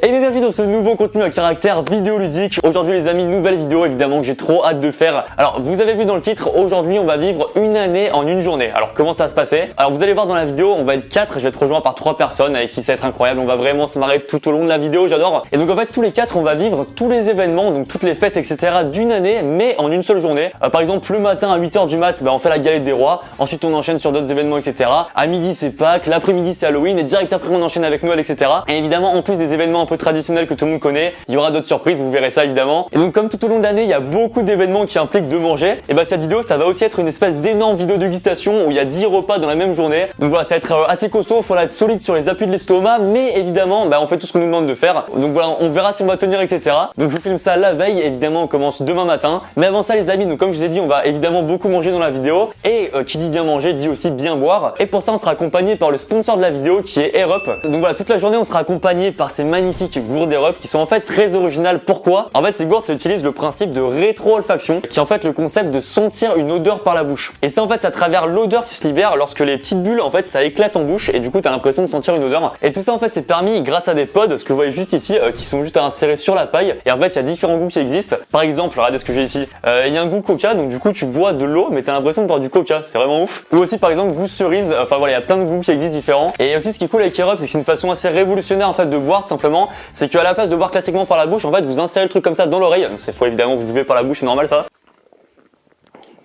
Et bienvenue dans ce nouveau contenu à caractère vidéoludique. Aujourd'hui les amis, nouvelle vidéo évidemment que j'ai trop hâte de faire. Alors vous avez vu dans le titre, aujourd'hui on va vivre une année en une journée. Alors comment ça va se passer? Alors vous allez voir dans la vidéo, on va être 4, je vais être rejoint par 3 personnes avec qui ça va être incroyable. On va vraiment se marrer tout au long de la vidéo, j'adore. Et donc en fait tous les 4 on va vivre tous les événements, donc toutes les fêtes etc. d'une année, mais en une seule journée. Par exemple le matin à 8h du mat, on fait la galette des rois. Ensuite on enchaîne sur d'autres événements etc. À midi c'est Pâques, l'après-midi c'est Halloween et direct après on enchaîne avec Noël etc. Et évidemment en plus des événements un peu traditionnels que tout le monde connaît, il y aura d'autres surprises, vous verrez ça évidemment. Et donc comme tout au long de l'année il y a beaucoup d'événements qui impliquent de manger, et cette vidéo ça va aussi être une espèce d'énorme vidéo dégustation où il y a 10 repas dans la même journée. Donc voilà, ça va être assez costaud, il faudra être solide sur les appuis de l'estomac, mais évidemment on fait tout ce qu'on nous demande de faire. Donc voilà, on verra si on va tenir etc. Donc je vous filme ça la veille, évidemment on commence demain matin. Mais avant ça les amis, donc comme je vous ai dit on va évidemment beaucoup manger dans la vidéo, et qui dit bien manger dit aussi bien boire. Et pour ça on sera accompagné par le sponsor de la vidéo qui est Air Up. Donc voilà, toute la journée on sera accompagné par ces magnifiques gourdes Air Up qui sont en fait très originales. Pourquoi? En fait ces gourdes ça utilise le principe de rétro-olfaction, qui est en fait le concept de sentir une odeur par la bouche. Et ça en fait c'est à travers l'odeur qui se libère lorsque les petites bulles en fait ça éclate en bouche, et du coup t'as l'impression de sentir une odeur. Et tout ça en fait c'est permis grâce à des pods, ce que vous voyez juste ici, qui sont juste à insérer sur la paille. Et en fait il y a différents goûts qui existent. Par exemple, regardez ce que j'ai ici, il y a un goût coca, donc du coup tu bois de l'eau mais t'as l'impression de boire du coca, c'est vraiment ouf. Ou aussi par exemple goût cerise, enfin voilà, il y a plein de goûts qui existent différents. Et aussi ce qui est cool avec Air Up, c'est que c'est une façon assez révolutionnaire en fait de boire tout simplement. C'est qu'à la place de boire classiquement par la bouche, en fait vous insérez le truc comme ça dans l'oreille. C'est faux évidemment, vous buvez par la bouche, c'est normal ça.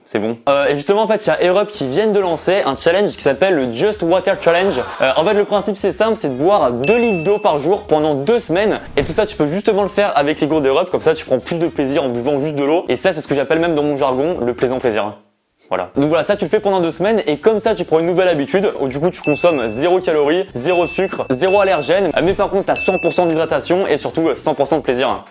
C'est bon. Et justement en fait il y a Air Up qui viennent de lancer un challenge qui s'appelle le Just Water Challenge. En fait le principe c'est simple, c'est de boire 2 litres d'eau par jour pendant 2 semaines. Et tout ça tu peux justement le faire avec les gourdes Air Up, comme ça tu prends plus de plaisir en buvant juste de l'eau. Et ça c'est ce que j'appelle même dans mon jargon le plaisant plaisir. Voilà. Donc voilà, ça tu le fais pendant 2 semaines, et comme ça tu prends une nouvelle habitude où du coup tu consommes 0 calories, 0 sucre, 0 allergène, mais par contre t'as 100% d'hydratation et surtout 100% de plaisir.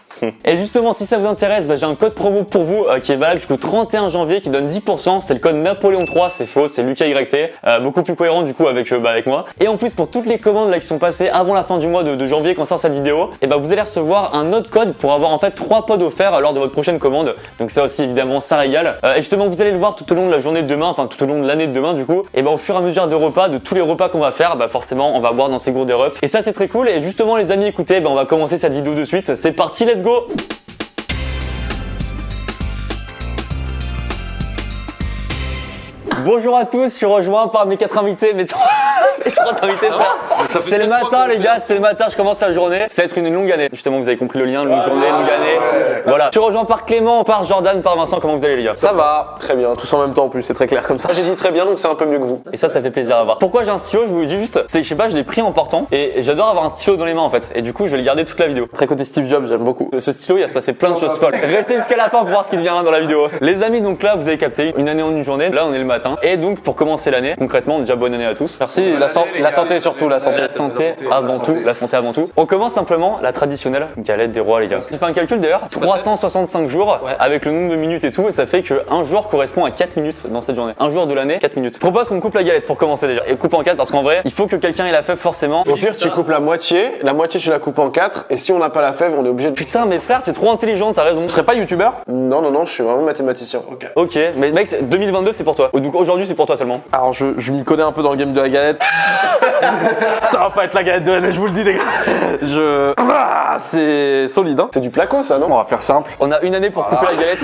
Et justement si ça vous intéresse, j'ai un code promo pour vous qui est valable jusqu'au 31 janvier qui donne 10%, c'est le code Napoléon 3, c'est faux, c'est Lucas YT, beaucoup plus cohérent du coup avec moi. Et en plus pour toutes les commandes là qui sont passées avant la fin du mois de janvier quand sort cette vidéo, et vous allez recevoir un autre code pour avoir en fait 3 pods offerts lors de votre prochaine commande. Donc ça aussi évidemment ça régale. Et justement vous allez le voir tout au long de la journée de demain, enfin tout au long de l'année de demain du coup, et au fur et à mesure des repas, de tous les repas qu'on va faire, forcément on va boire dans ces gourdes Air Up. Et ça c'est très cool. Et justement les amis écoutez, on va commencer cette vidéo de suite, c'est parti, let's go. Bonjour à tous, je suis rejoint par mes 4 invités, mes 3 invités frère. C'est le matin les gars, c'est le matin, je commence la journée. Ça va être une longue année, justement vous avez compris le lien, longue journée, longue année. Voilà. Je suis rejoint par Clément, par Jordan, par Vincent, comment vous allez les gars? Ça va, très bien, tous en même temps en plus, c'est très clair comme ça. J'ai dit très bien donc c'est un peu mieux que vous. Et ça fait plaisir à voir. Pourquoi j'ai un stylo, je vous le dis juste, c'est que je sais pas, je l'ai pris en portant et j'adore avoir un stylo dans les mains en fait. Et du coup je vais le garder toute la vidéo. Très côté Steve Jobs, j'aime beaucoup. Ce stylo il va se passer plein de choses folles. Restez jusqu'à la fin pour voir ce qui deviendra dans la vidéo. Les amis, donc là vous avez capté une année en une journée, là on est le matin. Et donc pour commencer l'année, concrètement déjà bonne année à tous. Merci, la santé surtout, la santé. La santé avant tout, la santé avant tout. On commence simplement la traditionnelle galette des rois les gars. J'ai fait un calcul d'ailleurs, 365 jours avec le nombre de minutes et tout, et ça fait que un jour correspond à 4 minutes dans cette journée. Un jour de l'année, 4 minutes. Je propose qu'on coupe la galette pour commencer déjà. Et coupe en 4 parce qu'en vrai, il faut que quelqu'un ait la fève forcément. Au pire tu coupes la moitié tu la coupes en 4, et si on n'a pas la fève on est obligé de... Putain mais frère, t'es trop intelligent, t'as raison. Tu serais pas youtubeur? Non, je suis vraiment mathématicien. Ok, mais mec, 2022 c'est pour toi. Donc aujourd'hui c'est pour toi seulement. Alors je m'y connais un peu dans le game de la galette. Ça va pas être la galette de l'année, je vous le dis les gars. C'est solide hein. C'est du placo ça non? On va faire simple. On a une année pour couper la galette.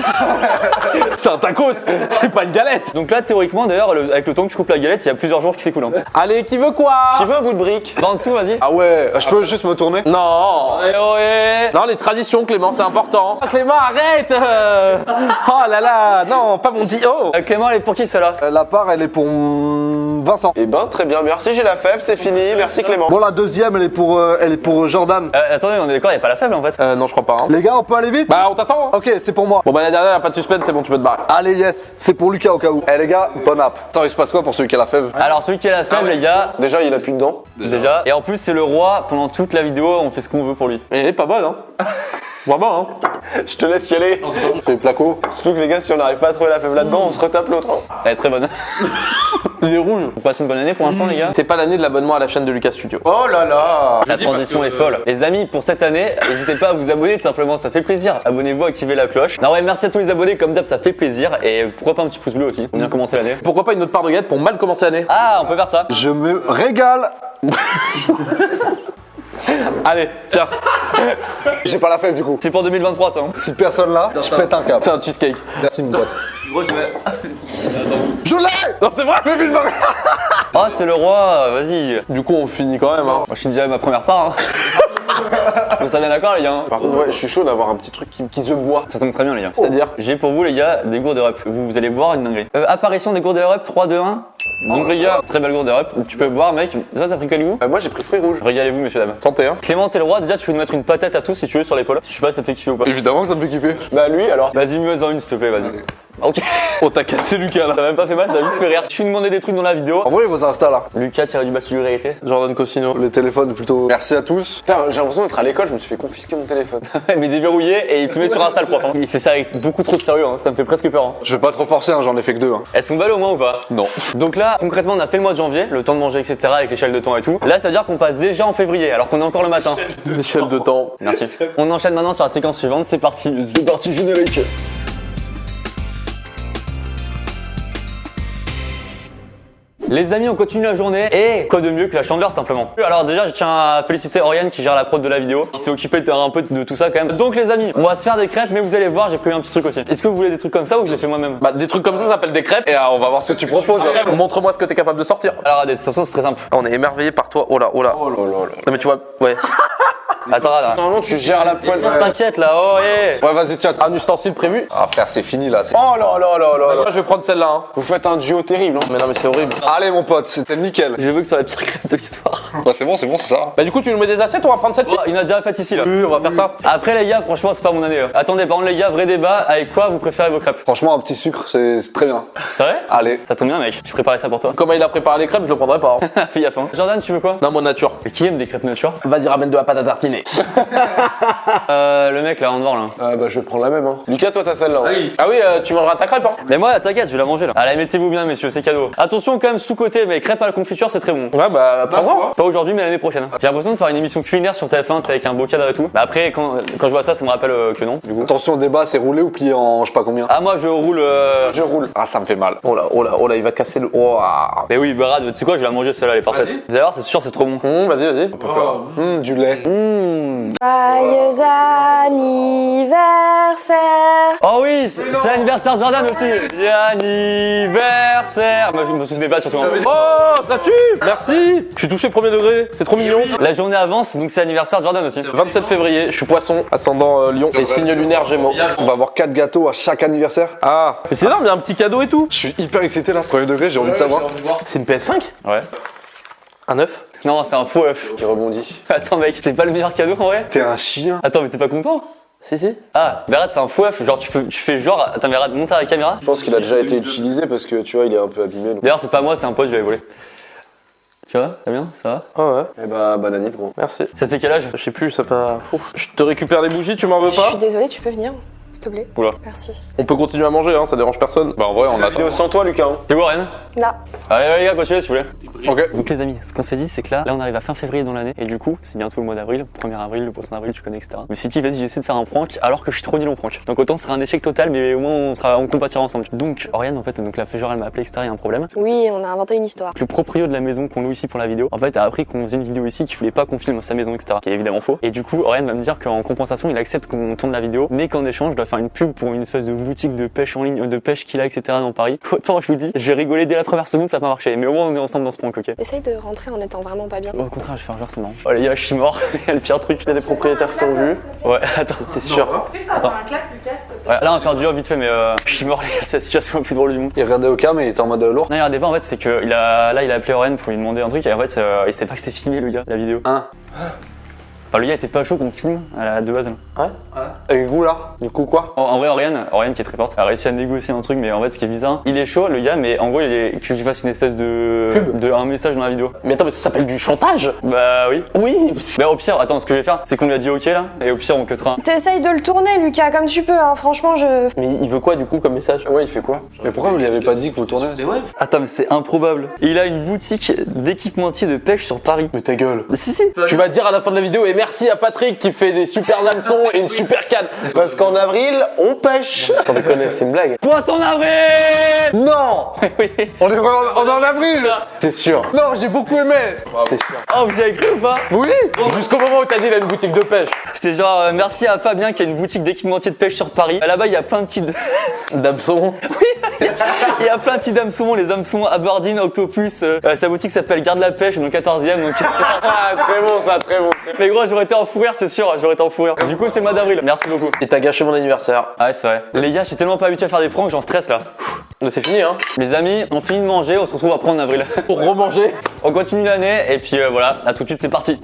C'est un tacos, c'est pas une galette. Donc là théoriquement d'ailleurs avec le temps que tu coupes la galette, il y a plusieurs jours qui s'écoulent. Allez, qui veut quoi? Qui veut un bout de brique? Va en dessous, vas-y. Ah ouais, je peux juste me tourner? Non. Non, les traditions Clément, c'est important. Clément, arrête. Oh là là, non, pas mon dit. Oh. Clément, elle est pour qui celle-là? La part, elle est pour Vincent. Eh ben, très bien, merci, j'ai la fève, c'est fini, merci Clément. Bon, la deuxième, elle est pour Jordan. Attendez, on est d'accord, il n'y a pas la fève en fait. Non, je crois pas. Hein. Les gars, on peut aller vite? Bah, on t'attend. Ok, c'est pour moi. Bon, bah, la dernière, y'a pas de suspense, c'est bon, tu peux te barrer. Allez, yes, c'est pour Lucas au cas où. Eh les gars, bonne app. Attends, il se passe quoi pour celui qui a la fève? Alors, celui qui a la fève, les gars. Déjà, il a plus de dents. Déjà. Et en plus, c'est le roi. Pendant toute la vidéo, on fait ce qu'on veut pour lui. Et elle est pas bonne, hein. Vraiment, hein. Je te laisse y aller. C'est placo. Surtout que les gars, si on n'arrive pas à trouver la fève là-dedans, on se retape l'autre. Hein. Elle est très bonne. Il est rouge. On passe une bonne année pour l'instant, les gars. C'est pas l'année de l'abonnement à la chaîne de Lucas Studio. Oh là là. La transition est folle. Les amis, pour cette année, n'hésitez pas à vous abonner tout simplement, ça fait plaisir. Abonnez-vous, activez la cloche. Non ouais, merci à tous les abonnés, comme d'hab, ça fait plaisir. Et pourquoi pas un petit pouce bleu aussi, on vient commencer l'année. Pourquoi pas une autre part de galette pour mal commencer l'année? Ah, on peut faire ça. Je me régale. Allez, tiens. J'ai pas la fève du coup. C'est pour 2023 ça. Hein. Si personne là, je pète un câble. C'est un cheesecake. Merci mon pote. Gros, je vais. Je l'ai. Non, c'est vrai. Ah, c'est le roi, vas-y. Du coup, on finit quand même. Hein. Moi, je suis déjà à ma première part. Hein. On s'est bien d'accord, les gars. Hein. Par contre, ouais, je suis chaud d'avoir un petit truc qui se boit. Ça tombe très bien, les gars. C'est-à-dire J'ai pour vous, les gars, des gourdes rep. Vous allez boire une dinguerie. Apparition des gourdes rep, 3, 2, 1. Donc, les gars, très belle gourde rep. Tu peux boire, mec. Ça, t'as pris quel goût? Moi j'ai pris fruits rouges. Régalez-vous, messieurs, dames. Santé, hein. Clément, t'es le roi. Déjà, tu peux nous mettre une patate à tous si tu veux sur l'épaule. Je sais pas si ça te fait kiffer ou pas. Évidemment que ça me fait kiffer. Bah lui alors. Vas-y, mets-en une, s'il te plaît, vas-y. Ok. Oh, t'as cassé Lucas là. Ça m'a même pas fait mal, ça a juste fait rire. Tu nous demandais des trucs dans la vidéo. En vrai, vos Insta là. Lucas, tiré du bas de vérité. Jordan Cosino. Le téléphone plutôt. Merci à tous. Putain, j'ai l'impression d'être à l'école, je me suis fait confisquer mon téléphone. Mais déverrouillé et il te met sur Insta le prof. Hein. Il fait ça avec beaucoup trop de sérieux, hein. Ça me fait presque peur. Hein. Je vais pas trop forcer, hein, j'en ai fait que 2. Hein. Elles sont belles au moins ou pas? Non. Donc là, concrètement, on a fait le mois de janvier, le temps de manger, etc. avec l'échelle de temps et tout. Là, ça veut dire qu'on passe déjà en février alors qu'on est encore le matin. L'échelle de temps. Merci. On enchaîne maintenant sur la séquence suivante. C'est parti. C'est parti, générique. Les amis, on continue la journée et quoi de mieux que la chandeleur simplement. Alors déjà, je tiens à féliciter Oriane qui gère la prod de la vidéo, qui s'est occupée de un peu de tout ça quand même. Donc les amis, on va se faire des crêpes, mais vous allez voir, j'ai prévu un petit truc aussi. Est-ce que vous voulez des trucs comme ça ou je les fais moi-même? Bah, des trucs comme ça s'appellent des crêpes. Et on va voir ce que tu proposes. Hein. Montre-moi ce que t'es capable de sortir. Alors de toute façon, c'est très simple. On est émerveillé par toi. Oh là, oh là. Oh là là là. Non, mais tu vois, ouais. Attends, attends. Normalement tu gères la poêle. T'inquiète là, oh yeah. Ouais, vas-y, tiens. Un ustensile prévu. Ah, frère, c'est fini là. Oh là là là là là. Moi, je vais prendre celle-là. Hein. Vous faites un duo terrible. Hein. Mais non, mais c'est horrible. Allez, mon pote, c'était nickel. Je veux que ce soit la pire crêpe de l'histoire. Bah, c'est bon, c'est ça. Bah, du coup, tu nous mets des assiettes, on va prendre celle-ci. Oh, il y en a déjà fait ici là. Oui, on va faire ça. Après les gars, franchement, c'est pas mon année. Attendez, par contre les gars, vrai débat, avec quoi vous préférez vos crêpes? Franchement, un petit sucre, c'est très bien. C'est vrai? Allez. Ça tombe bien mec, je préparais ça pour toi. Comment il a préparé les crêpes, je le prendrai pas. Hein. Fais gaffe hein. Jordan, tu veux quoi? Non, mon nature. Mais qui aime des crêpes nature? Vas-y, ramène de la pâte à tartiner. Le mec là en noir là. Bah je vais prendre la même. Hein. Lucas, toi t'as celle-là. Hein. Ah oui, tu mangeras ta crêpe. Hein. Mais moi, t'inquiète, je vais la manger là. Allez, mettez-vous bien messieurs, c'est cadeau. Attention quand même sous-côté, mais crêpes à la confiture c'est très bon. Ouais, bah, prends-en. Pas aujourd'hui, mais l'année prochaine. J'ai l'impression de faire une émission culinaire sur TF1 avec un beau cadre et tout. Mais après, quand je vois ça, ça me rappelle que non, du coup. Attention, débat, c'est roulé ou plié en je sais pas combien. Ah, moi je roule. Je roule. Ah, ça me fait mal. Oh là, oh là, oh là, il va casser le. Oh, ah. Mais oui, Barad, tu sais quoi, je vais la manger celle-là, elle est parfaite. Vous allez voir, c'est sûr, c'est trop bon. Vas-y, vas-y. Du lait. Joyeux anniversaire. Oh oui, c'est l'anniversaire de Jordan aussi. Anniversaire. Moi je me souvenais pas surtout. Oh, ça tue. Merci. Je suis touché premier degré. C'est trop mignon. La journée avance, donc c'est l'anniversaire de Jordan aussi. 27 février, je suis poisson, ascendant Lion et signe lunaire Gémeaux. On va avoir 4 gâteaux à chaque anniversaire. Ah, mais c'est énorme, il y a un petit cadeau et tout. Je suis hyper excité là, premier degré, j'ai envie de savoir. C'est une PS5? Ouais. Un œuf? Non, c'est un faux œuf. Qui rebondit. Attends mec, c'est pas le meilleur cadeau en vrai? T'es un chien. Attends, mais t'es pas content? Si. Ah, Berat, c'est un faux œuf. Genre, tu fais genre. Attends, Berat, monte à la caméra. Je pense qu'il a déjà été utilisé parce que tu vois, il est un peu abîmé. Donc. D'ailleurs, c'est pas moi, c'est un pote, je l'avais volé. Tu vois, ça bien? Ça va? Ah ouais, Eh bah, bananif gros. merci. Ça te fait quel âge? Je sais plus, ça pas. Ouf. Je te récupère des bougies, tu m'en veux Je pas? suis désolée, tu peux venir, s'il te plaît. Oula. Merci. On peut continuer à manger, hein, ça dérange personne. Bah en vrai, on attend. Vidéo sans toi, Lucas. Hein. T'es où, Ryan? Là. Allez, les gars, continuez si vous voulez. Ok. Donc les amis, ce qu'on s'est dit, c'est que là, on arrive à fin février dans l'année, et du coup, c'est bientôt le mois d'avril, 1er avril, le poisson d'avril, tu connais, etc. Je me suis dit, vas-y, j'essaie de faire un prank, alors que je suis trop nul en prank. Donc autant ce sera un échec total, mais au moins on compatira ensemble. Donc Oriane, en fait, donc la fée genre, elle m'a appelé, etc. Il y a un problème. Oui, on a inventé une histoire. Le proprio de la maison qu'on loue ici pour la vidéo, en fait, a appris qu'on faisait une vidéo ici, qu'il voulait pas qu'on filme sa maison, etc. Qui est évidemment faux. Et du coup, Oriane va me dire qu'en compensation, il accepte qu'on tourne la vidéo, mais qu'en échange, je dois faire une pub pour une espèce de boutique de pêche en ligne, de pêche qu'il a, etc. dans Paris. Autant, je vous dis, j'ai rigolé dès la première seconde, ça n'a pas marché. Mais au moins, on est ensemble dans ce prank, ok? Essaye de rentrer en étant vraiment pas bien. Au contraire, je vais faire genre c'est marrant. Oh les gars, je suis mort. Il y a le pire truc. Il y a des propriétaires qui ont vu. Ouais, attends, t'es sûr? Attends. Ouais, là on va faire du job vite fait, mais je suis mort les gars, c'est la situation la plus drôle du monde. Il regardait au cam et il était en mode lourd. Non, il regardait pas en fait, c'est que il a appelé Oren pour lui demander un truc et en fait il savait pas que c'était filmé le gars, la vidéo. Enfin, le gars était pas chaud qu'on filme à la de base. Là. Et vous là, du coup quoi? En vrai, Oriane qui est très forte, a réussi à négocier un truc, mais en fait, ce qui est bizarre, il est chaud le gars, mais en gros, que tu fasses une espèce de. Pub. Un message dans la vidéo. Mais attends, mais ça s'appelle du chantage? Bah oui. Oui. Bah au pire, attends, ce que je vais faire, c'est qu'on lui a dit ok là, et au pire, on cuttera. T'essayes de le tourner, Lucas, comme tu peux, hein. Franchement, je. Mais il veut quoi du coup comme message? Ouais, il fait quoi? Mais pourquoi vous lui avez pas dit que vous le tournez? Attends, mais c'est improbable. Il a une boutique d'équipementier de pêche sur Paris. Mais ta gueule. Si. Tu vas dire à la fin de la vidéo, et merci à Patrick qui fait des super hameçons et une super canne. Parce qu'en avril, on pêche. T'en déconnes, c'est une blague. Poisson d'avril. Non. Oui. On est en avril. T'es sûr? Non, j'ai beaucoup aimé. Oh, vous avez cru ou pas? Oui. Jusqu'au moment où t'as dit il a une boutique de pêche. C'était genre, merci à Fabien qui a une boutique d'équipementier de pêche sur Paris. Là-bas, il y a plein de types de... D'hameçons. Il y a plein de types d'hameçons, les hameçons Aberdeen, Octopus. Sa boutique s'appelle Garde la Pêche, donc 14e. Donc... Ah, très bon ça, très bon. Mais gros, j'aurais été en fou rire, c'est sûr, j'aurais été en fou rire. Du coup, c'est le mois d'avril. Merci beaucoup. Et t'as gâché mon anniversaire. Ah ouais, c'est vrai. Les gars, je suis tellement pas habitué à faire des pranks, j'en stresse là. Mais c'est fini, hein. Les amis, on finit de manger, on se retrouve après en avril. Pour remanger. On continue l'année, et puis voilà, à tout de suite, c'est parti.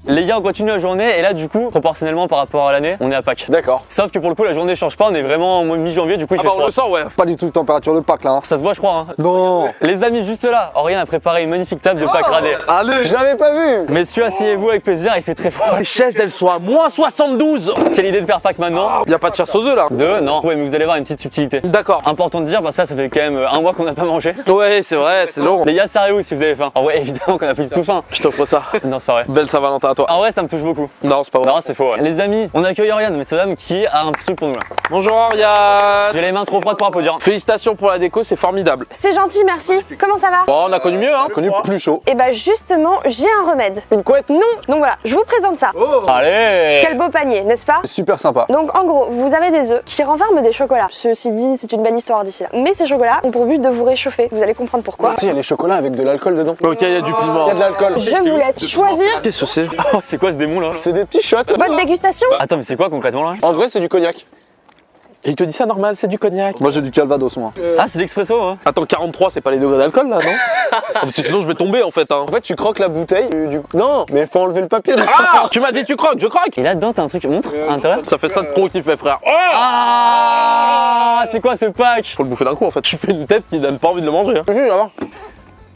Les gars, on continue la journée et là du coup, proportionnellement par rapport à l'année, on est à Pâques. D'accord. Sauf que pour le coup, la journée change pas, on est vraiment en mi-janvier, du coup il Ah fait bah on froid. le sent, ouais. Pas du tout température de Pâques là. Hein. Ça se voit, je crois. Hein. Non. Les amis, juste là, Aurélien a préparé une magnifique table de Pâques radée. Allez. Je l'avais pas vu. Messieurs, asseyez-vous avec plaisir, il fait très froid. Les chaises, elles sont à moins 72. Quelle idée de faire Pâques maintenant? Y a pas de chasse aux œufs là. Deux, non. Ouais, mais vous allez voir une petite subtilité. D'accord. Important de dire, parce que ça fait quand même un mois qu'on n'a pas mangé. Ouais, c'est vrai, c'est long. Les gars, sérieux si vous avez faim. Ah ouais, évidemment qu'on a plus du tout faim. Je t'offre ça. Non, c'est pas vrai. Belle Saint-Valentin à toi. Ah ouais, ça me touche beaucoup. Non, c'est pas vrai. Non, c'est faux. Ouais. Les amis, on accueille Oriane, mais c'est dame qui a un petit truc pour nous là. Bonjour Ariane. J'ai les mains trop froides pour applaudir. Félicitations pour la déco, c'est formidable. C'est gentil, merci. Comment ça va? Bon, on a connu mieux, hein. Connu plus chaud. Eh bah justement, j'ai un remède. Une couette. Non, donc voilà, je vous présente ça. Allez. Quel beau panier, n'est-ce pas? Super sympa. Donc en gros, vous avez des œufs qui renferment des chocolats. Ceci dit, c'est une belle histoire d'ici là. Mais ces chocolats ont pour but de vous réchauffer. Vous allez comprendre pourquoi. Tu sais, il y a les chocolats avec de l'alcool dedans. Ok, y a du piment. Il y a de l'alcool. Je vous laisse choisir Qu'est-ce que c'est? Oh, c'est quoi ce démon là? C'est des petits shots. votre dégustation. Attends, mais c'est quoi concrètement là? En vrai, c'est du cognac. Et il te dit ça normal, c'est du cognac. Moi j'ai du Calvados moi. Ah, c'est l'expresso, hein. Attends, 43, c'est pas les degrés d'alcool là, non? Parce que sinon je vais tomber en fait, hein. En fait, tu croques la bouteille. Non, mais faut enlever le papier. Là. Ah, tu m'as dit tu croques, je croque. Et là-dedans, t'as un truc, montre à l'intérieur. Ça fait 5 pots qu'il fait, frère. Oh, Ah, c'est quoi ce pack? faut le bouffer d'un coup en fait. Tu fais une tête qui donne pas envie de le manger. Hein.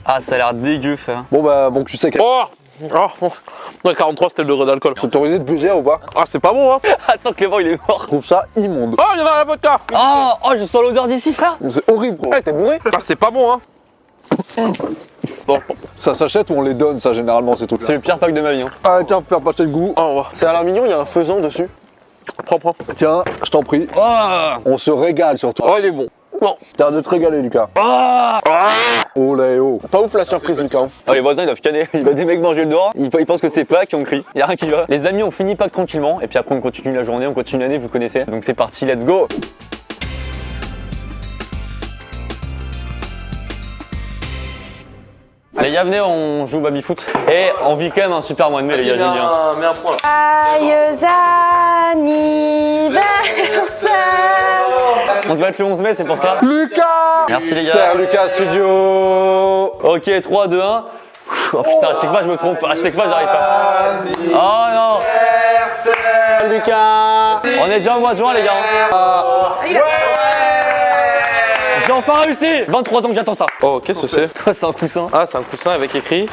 Ah, ça a l'air dégueu, frère. Bon bah bon tu sais que Oh, oh. Ouais, 43 c'était le degré d'alcool. c'est autorisé de bugère ou pas? Ah, c'est pas bon, hein. Attends, Clément, il est mort. Je trouve ça immonde. Oh, il y en a la vodka. Oh, je sens l'odeur d'ici, frère. C'est horrible gros. Ouais, t'es bourré. Ah, c'est pas bon, hein. Bon, Ça s'achète ou on les donne ça généralement c'est tout. C'est le pire pack de ma vie, hein. Ah tiens faut faire passer le goût. oh, on va. C'est à l'Armignon, il y a un faisan dessus. Prends. Tiens, je t'en prie. Oh, On se régale surtout. Oh, il est bon. T'as de te régaler Lucas. Oh là oh. Pas ouf la surprise, Lucas. Oh, les voisins ils doivent canner, il va des mecs manger le dehors, ils pensent que c'est Pâques et on crie, y'a rien qui va. Les amis, on finit Pâques tranquillement et puis après on continue la journée, on continue l'année, vous connaissez. Donc c'est parti, let's go. Les gars, venez, on joue au baby-foot et on vit quand même un super mois de mai, les gars, je veux dire. Mets un point là. Joyeux anniversaire. On doit être le 11 mai, c'est pour ça. Lucas. Merci les gars. C'est Lucas Studio. Ok, 3, 2, 1. Oh putain, à chaque fois je me trompe, à chaque fois j'arrive pas. Oh non. Lucas. On est déjà au mois de juin, les gars. J'ai enfin réussi. 23 ans que j'attends ça. Oh, qu'est-ce que c'est? C'est un coussin. Ah, c'est un coussin avec écrit.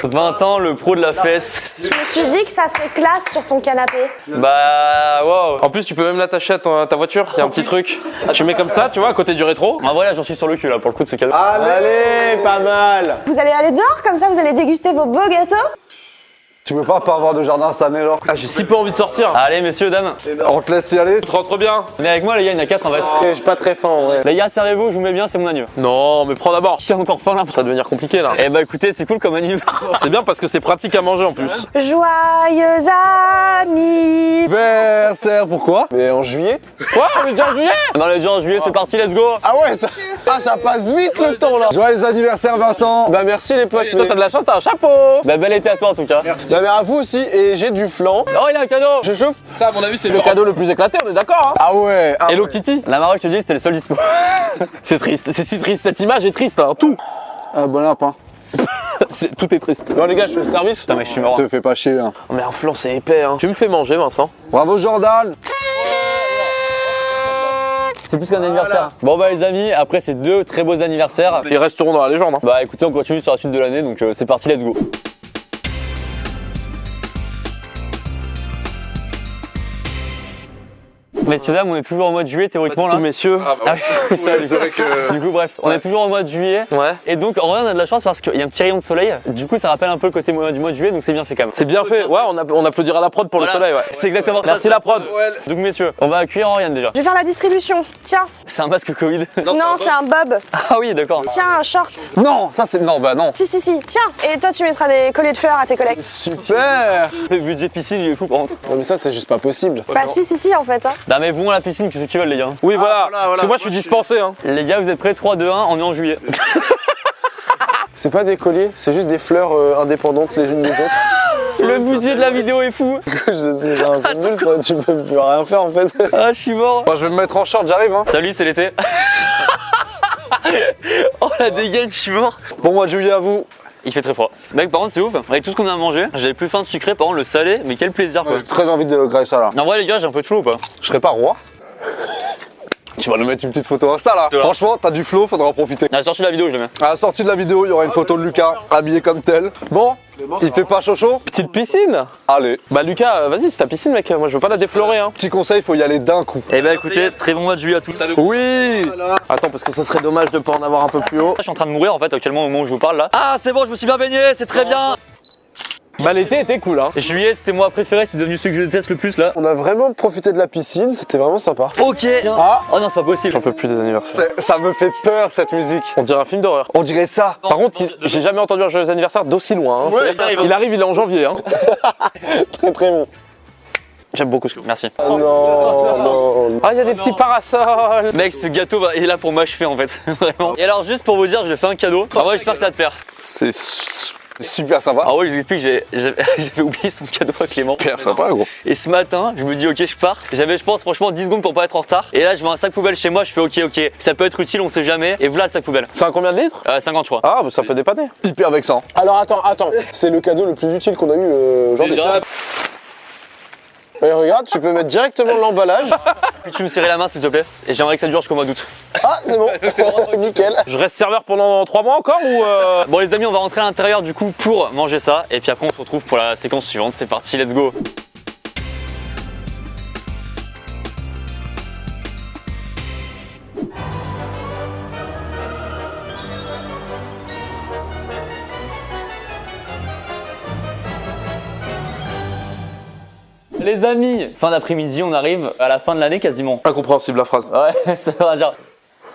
20 ans, le pro de la fesse. Je me suis dit que ça serait classe sur ton canapé. Bah, wow. En plus, tu peux même l'attacher à ta voiture. Il y a un petit truc. Tu mets comme ça, tu vois, à côté du rétro. En vrai, là, j'en suis sur le cul, là, pour le coup de ce cadeau. Allez, pas mal. Vous allez aller dehors comme ça, vous allez déguster vos beaux gâteaux. Tu veux pas avoir de jardin cette année alors? Ah, j'ai si peu envie de sortir. Allez, messieurs, dames. On te laisse y aller? Tu rentres bien. Venez avec moi, les gars, il y en a 4 en fait. Je suis pas très fin en vrai. Les gars, servez-vous, je vous mets bien, c'est mon anniv. Non, mais prends d'abord. Qui a encore faim là? Ça va devenir compliqué là. Eh bah, écoutez, c'est cool comme anniv. C'est bien parce que c'est pratique à manger en plus. Joyeux Anniversaire, pourquoi? Mais en juillet. Quoi? On est déjà en juillet? Non, les gens en juillet, c'est parti, let's go. Ah ouais, ça passe vite le temps là. Joyeux anniversaire Vincent. Bah merci les potes. Toi, t'as de la chance, t'as un chapeau. Bah, bel été à toi en tout cas. Bah mais à vous aussi. Et j'ai du flan. Oh, il a un cadeau. Je chauffe. Ça, à mon avis, c'est le cadeau le plus éclaté, on est d'accord, hein? Ah ouais. Hello Kitty. La Maroc, je te dis, c'était le seul dispo. C'est triste, c'est si triste. Cette image est triste, hein, tout. Un bon lapin. Tout est triste. Bon les gars, je fais le service. Putain, mec, je suis mort. Te fais pas chier hein. Oh, mais un flan, c'est épais, hein. Tu me fais manger, Vincent. Bravo Jordan. C'est plus qu'un anniversaire. Bon, bah, les amis, après ces 2 très beaux anniversaires. Ils resteront dans la légende, hein. Bah, écoutez, on continue sur la suite de l'année, donc c'est parti, let's go. Messieurs, dames, on est toujours en mode juillet théoriquement là. Messieurs. Ah oui, ça, du coup, bref, on est toujours en mode juillet. Ouais. Et donc, en vrai, on a de la chance parce qu'il y a un petit rayon de soleil. Du coup, ça rappelle un peu le côté du mois de juillet, donc c'est bien fait quand même. C'est bien fait. Ouais, on applaudira la prod pour le soleil, ouais. C'est exactement ça. Merci la prod. Donc, messieurs, on va accueillir Oriane déjà. Je vais faire la distribution. Tiens. C'est un masque Covid. Non, c'est un bob. Ah oui, d'accord. Tiens, un short. Non, ça c'est. Non, bah non. Si. Tiens. Et toi, tu mettras des colliers de fleurs à tes collègues. Super. Le budget piscine, il est fou par contre. Non mais ça c'est juste pas possible. Bah, si, en fait. Hein. Non, mais vous, à la piscine, que ceux qui veulent, les gars. Oui, voilà. voilà. Parce que moi, je suis dispensé, hein. Les gars, vous êtes prêts? 3, 2, 1, on est en juillet. C'est pas des colliers, c'est juste des fleurs indépendantes les unes des autres. Le budget de la vidéo est fou. C'est un peu nul, quoi. Tu peux plus rien faire en fait. Ah, je suis mort. Moi je vais me mettre en short, j'arrive hein. Salut, c'est l'été. Oh, la dégaine, je suis mort. Bon mois de juillet à vous. Il fait très froid. Mec, par contre, c'est ouf. Avec tout ce qu'on a mangé, j'avais plus faim de sucré, par contre, le salé, mais quel plaisir quoi. J'ai très envie de grailler ça là. En vrai, les gars, j'ai un peu de flow ou pas? Je serai pas roi. Tu vas nous mettre une petite photo Insta là. C'est vrai. Franchement, t'as du flow, faudra en profiter. À la sortie de la vidéo, je le mets. À la sortie de la vidéo, il y aura une photo de Lucas habillé comme tel. Bon, il fait pas chaud chaud. Petite piscine. Allez. Bah, Lucas, vas-y, c'est ta piscine, mec. Moi, je veux pas la déflorer, hein. Petit conseil, faut y aller d'un coup. Eh ben, écoutez, très bon mois de juillet à tous. Oui. Attends, parce que ça serait dommage de pas en avoir un peu plus haut. Je suis en train de mourir en fait actuellement au moment où je vous parle là. Ah, c'est bon, je me suis bien baigné, c'est très bien. Bah, l'été était cool, hein. Juillet, c'était moi préféré, c'est devenu celui que je déteste le plus là. On a vraiment profité de la piscine, c'était vraiment sympa. Ok. Ah. Oh non, c'est pas possible. J'en peux plus des anniversaires. Ça me fait peur cette musique. On dirait un film d'horreur. On dirait ça. Par contre, j'ai jamais entendu un joyeux anniversaire d'aussi loin. Hein. Ouais, Il arrive, il est en janvier. Hein. Très très bon. J'aime beaucoup ce que. Merci. Oh non. Ah, il y a des petits parasols. Mec, ce gâteau est là pour m'achever en fait, vraiment. Et alors, juste pour vous dire, je lui ai fait un cadeau. En vrai, j'espère que ça te plaire. C'est super sympa. Ah ouais, je vous explique, j'avais oublié son cadeau à Clément. Super sympa gros. Et ce matin, je me dis ok, je pars. J'avais, je pense, franchement 10 secondes pour pas être en retard. Et là, je vois un sac poubelle chez moi, je fais ok, ça peut être utile, on sait jamais. Et voilà le sac poubelle. C'est un combien de litres? 50, je crois. Ah, bah, ça peut dépanner. Hyper vexant. Alors attends. C'est le cadeau le plus utile qu'on a eu aujourd'hui. Déjà, Et regarde, tu peux mettre directement l'emballage. puis tu me serrer la main s'il te plaît. Et j'aimerais que ça dure jusqu'au mois d'août. Ah c'est bon. Nickel. Je reste serveur pendant 3 mois encore ou Bon les amis, on va rentrer à l'intérieur du coup pour manger ça. Et puis après, on se retrouve pour la séquence suivante. C'est parti, let's go. Les amis, fin d'après-midi, on arrive à la fin de l'année quasiment. Incompréhensible la phrase. Ouais, ça va dire.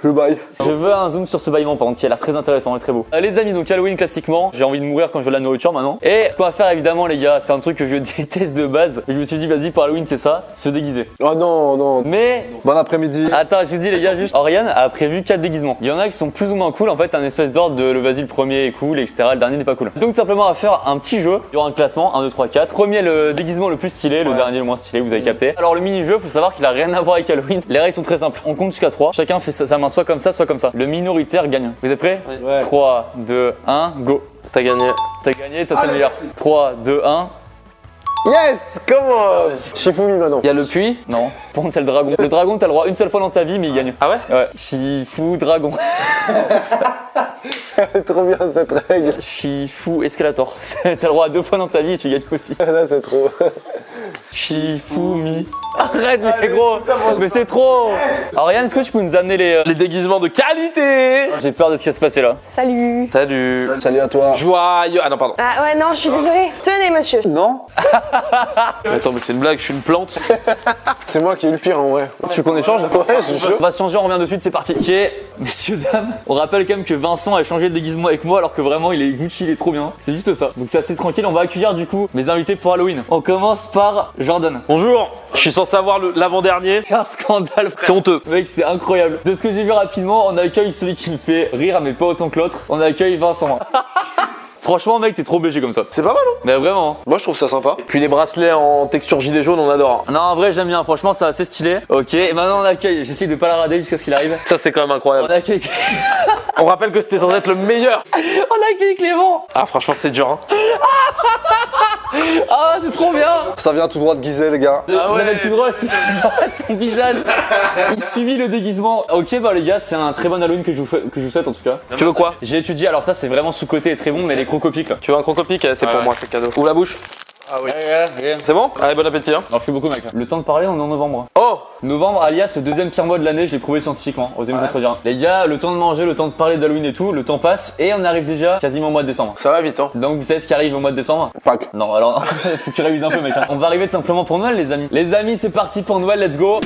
Le bail. Je veux un zoom sur ce bâillement par contre qui a l'air très intéressant et très beau. Les amis, donc Halloween classiquement, j'ai envie de mourir quand je veux de la nourriture maintenant. Et ce qu'on va faire évidemment les gars, c'est un truc que je déteste de base. Et je me suis dit vas-y pour Halloween c'est ça, se déguiser. Oh non. Mais Bon après-midi. attends, je vous dis les gars juste, Oriane a prévu 4 déguisements. Il y en a qui sont plus ou moins cool, en fait un espèce d'ordre de le vas-y le premier est cool, etc. Le dernier n'est pas cool. Donc tout simplement on va faire un petit jeu, il y aura un classement, 1, 2, 3, 4. Premier le déguisement le plus stylé, le dernier le moins stylé, vous avez capté. Alors le mini-jeu, faut savoir qu'il a rien à voir avec Halloween. Les règles sont très simples, on compte jusqu'à 3, chacun fait sa main soit comme ça, soit comme ça. Le minoritaire gagne. Vous êtes prêts? Ouais. 3, 2, 1, go. T'as gagné. T'as gagné, toi t'es le meilleur. 3, 2, 1. Yes, comment Shifumi maintenant. Il y a le puits? Non. Par contre, c'est le dragon. Le dragon, t'as le droit une seule fois dans ta vie, mais il gagne. Ah ouais? Ouais. Shifu dragon. Trop bien cette règle. Shifu escalator. T'as le droit à 2 fois dans ta vie et tu gagnes aussi. Là c'est trop. Shifumi. Arrête, mais gros. Mais c'est trop. Ariane, est-ce que tu peux nous amener Les déguisements de qualité. J'ai peur de ce qui va se passer là. Salut. Salut. Salut à toi. Joyeux. Ah non, pardon. Ah ouais, non, je suis désolée. Tenez, monsieur. Non. Attends, mais c'est une blague, je suis une plante. C'est moi qui ai eu le pire en vrai. Tu veux qu'on échange? Ouais, je suis chaud. On va se changer, on revient de suite, c'est parti. Ok, messieurs, dames, on rappelle quand même que Vincent a changé de déguisement avec moi alors que vraiment il est Gucci, il est trop bien. C'est juste ça. Donc c'est assez tranquille, on va accueillir du coup mes invités pour Halloween. On commence par Jordan. Bonjour. Je suis censé avoir l'avant-dernier. C'est un scandale, C'est honteux. mec, c'est incroyable. De ce que j'ai vu rapidement, on accueille celui qui me fait rire, mais pas autant que l'autre. On accueille Vincent. Franchement, mec, t'es trop BG comme ça. C'est pas mal hein. Mais vraiment. Moi je trouve ça sympa. Puis les bracelets en texture gilet jaune, on adore. Non, en vrai, j'aime bien. Franchement, c'est assez stylé. Ok, et maintenant on accueille. J'essaie de pas la rater jusqu'à ce qu'il arrive. Ça, c'est quand même On incroyable. accueille. On rappelle que c'était censé être le meilleur. On accueille Clément. Ah, franchement, c'est dur, hein. Ah, c'est trop bien. Ça vient tout droit de Gizeh les gars. Vous avez le plus drôle, c'est son visage. Il subit le déguisement. Ok, bah les gars, c'est un très bon Halloween que je vous souhaite en tout cas. Tu veux quoi? J'ai étudié, alors ça c'est vraiment sous-côté et très bon, mais les crocopics là. Tu veux un crocopic? C'est pour ouais. moi, c'est cadeau. Ouvre la bouche. Ah oui. C'est bon? Allez, bon appétit. Hein. Merci beaucoup mec. Le temps de parler, on est en novembre. Oh! Novembre, alias le deuxième pire mois de l'année, je l'ai prouvé scientifiquement. Osez me contredire. Les gars, le temps de manger, le temps de parler d'Halloween et tout, le temps passe et on arrive déjà quasiment au mois de décembre. Ça va vite, hein. Donc vous savez ce qui arrive au mois de décembre? Pâques. Non, alors faut que tu révises un peu mec. Hein. On va arriver tout simplement pour Noël les amis. Les amis, c'est parti pour Noël, let's go.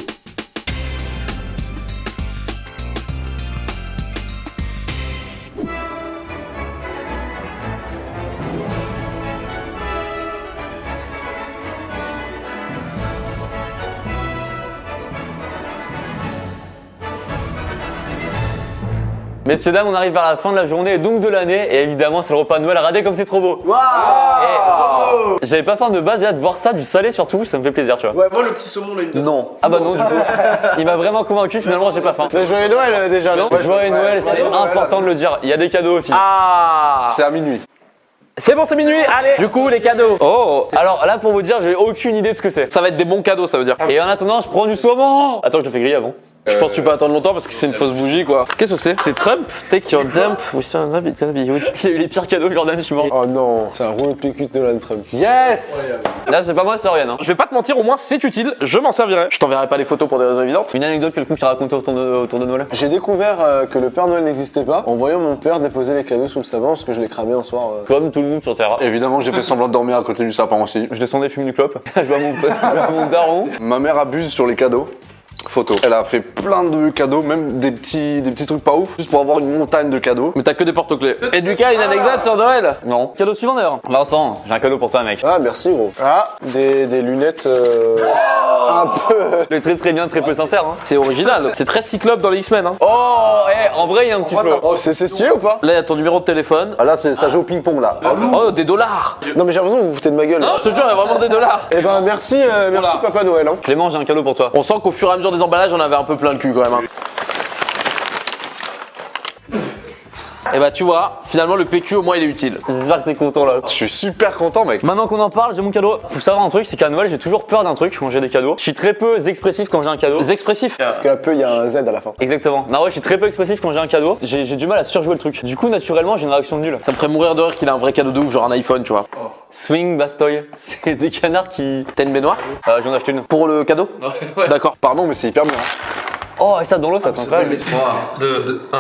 Messieurs, dames, on arrive vers la fin de la journée et donc de l'année. Et évidemment, c'est le repas de Noël à rader comme c'est trop beau. Et j'avais pas faim de base, là, de voir ça, du salé surtout, ça me fait plaisir, tu vois. Ouais, moi le petit saumon là, il me donne. Non. Ah bah non, du coup, il m'a vraiment convaincu, finalement, j'ai pas faim. C'est joyeux Noël déjà, non? Joyeux Noël, c'est important de le dire. Il y a des cadeaux aussi. Ah! C'est à minuit. C'est bon, c'est minuit, allez! Du coup, les cadeaux. Oh! Alors là, pour vous dire, j'ai aucune idée de ce que c'est. Ça va être des bons cadeaux, ça veut dire. Et en attendant, je prends du saumon. Attends, je te fais griller avant. Je pense que tu peux attendre longtemps parce que c'est une fausse bougie quoi. Qu'est-ce que c'est? C'est Trump? Take your dump. Oui, c'est un dump, it's gonna be huge. Il a eu les pires cadeaux, Jordan, je suis mort. Oh non, c'est un rouleau de PQ de Donald Trump. Yes! Là, c'est pas moi, c'est Oriane. Hein. Je vais pas te mentir, au moins c'est utile, je m'en servirai. Je t'enverrai pas les photos pour des raisons évidentes. Une anecdote quelconque que je t'ai racontée autour de Noël. J'ai découvert que le Père Noël n'existait pas en voyant mon père déposer les cadeaux sous le sapin parce que je l'ai cramé un soir. Comme tout le monde sur Terre. Évidemment que j'ai fait semblant de dormir à côté du sapin aussi. Je descendais fumer du clope. Je vois mon daron. Ma mère abuse sur les cadeaux. Photo. Elle a fait plein de cadeaux, même des petits trucs pas ouf, juste pour avoir une montagne de cadeaux. Mais t'as que des porte-clés. Et Lucas, une anecdote sur Noël? Non. Cadeau suivant d'ailleurs. Vincent, j'ai un cadeau pour toi, mec. Ah, merci gros. Ah, des lunettes un peu. Le très bien, très peu sincère. Hein. C'est original, c'est très cyclope dans les X-Men. Hein. Oh, en vrai, il y a un petit flow. Oh, c'est stylé ou pas? Là, il y a ton numéro de téléphone. Ah là, ça joue au ping-pong là. Oh, des dollars. Non, mais j'ai l'impression que vous vous foutez de ma gueule. Non, je te jure, il y a vraiment des dollars. Eh ben, merci Papa Noël. Hein. Clément, j'ai un cadeau pour toi. On sent qu'au fur et à mesure des emballages, on avait un peu plein le cul quand même. Hein. Et bah tu vois, finalement le PQ au moins il est utile. J'espère que t'es content là. Je suis super content mec. Maintenant qu'on en parle, j'ai mon cadeau. Faut savoir un truc, c'est qu'à Noël, j'ai toujours peur d'un truc quand j'ai des cadeaux. Je suis très peu expressif quand j'ai un cadeau. Les expressifs. Parce que là, peu, il y a un Z à la fin. Exactement. Non, ouais, je suis très peu expressif quand j'ai un cadeau. J'ai du mal à surjouer le truc. Du coup, naturellement, j'ai une réaction nulle. Ça me ferait mourir de rire qu'il a un vrai cadeau de ouf, genre un iPhone, tu vois. Swing, bastoy. C'est des canards qui. T'as une baignoire? J'en achète une. Pour le cadeau? Ouais. D'accord. Pardon, mais c'est hyper bien. Oh, et ça dans l'eau, ça c'est incroyable. 1.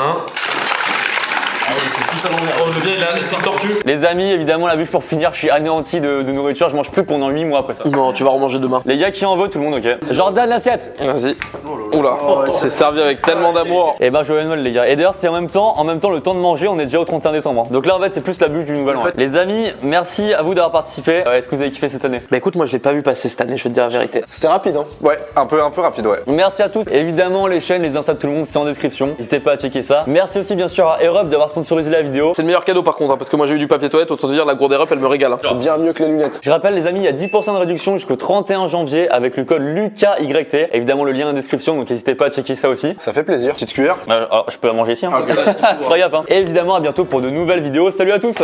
Oh, le gars, il a laissé une tortue. Les amis, évidemment, la bûche pour finir, je suis anéanti de nourriture. Je mange plus pendant 8 mois après ça. Non, tu vas remanger demain. Les gars, qui en veut? Tout le monde, ok. Jordan, l'assiette. Vas-y. Oula, c'est servi avec tellement d'amour. Et ben, joyeux Noël, les gars. Et d'ailleurs, c'est en même temps, le temps de manger, on est déjà au 31 décembre. Donc là, en fait, c'est plus la bûche du nouvel an. Ouais. Les amis, merci à vous d'avoir participé. Est-ce que vous avez kiffé cette année? Bah écoute, moi je l'ai pas vu passer cette année, je vais te dire la vérité. C'était rapide, hein. Ouais, un peu rapide, ouais. Merci à tous. Évidemment, les chaînes, les instas de tout le monde, c'est en description. N'hésitez pas à checker ça. Merci aussi, bien sûr, à Europe d'avoir sponsorisé la vidéo. C'est le meilleur cadeau par contre, hein, parce que moi j'ai eu du papier toilette, autant te dire la gourde Europe elle me régale. Hein. C'est bien mieux que les lunettes. Je rappelle, les amis, il y a 10% de réduction jusqu'au 31 janvier avec le code LUCASYT. Évidemment, le lien en description, donc n'hésitez pas à checker ça aussi. Ça fait plaisir. Petite cuillère. Alors, je peux la manger ici, hein. Je ferai gaffe, hein. Et évidemment, à bientôt pour de nouvelles vidéos. Salut à tous!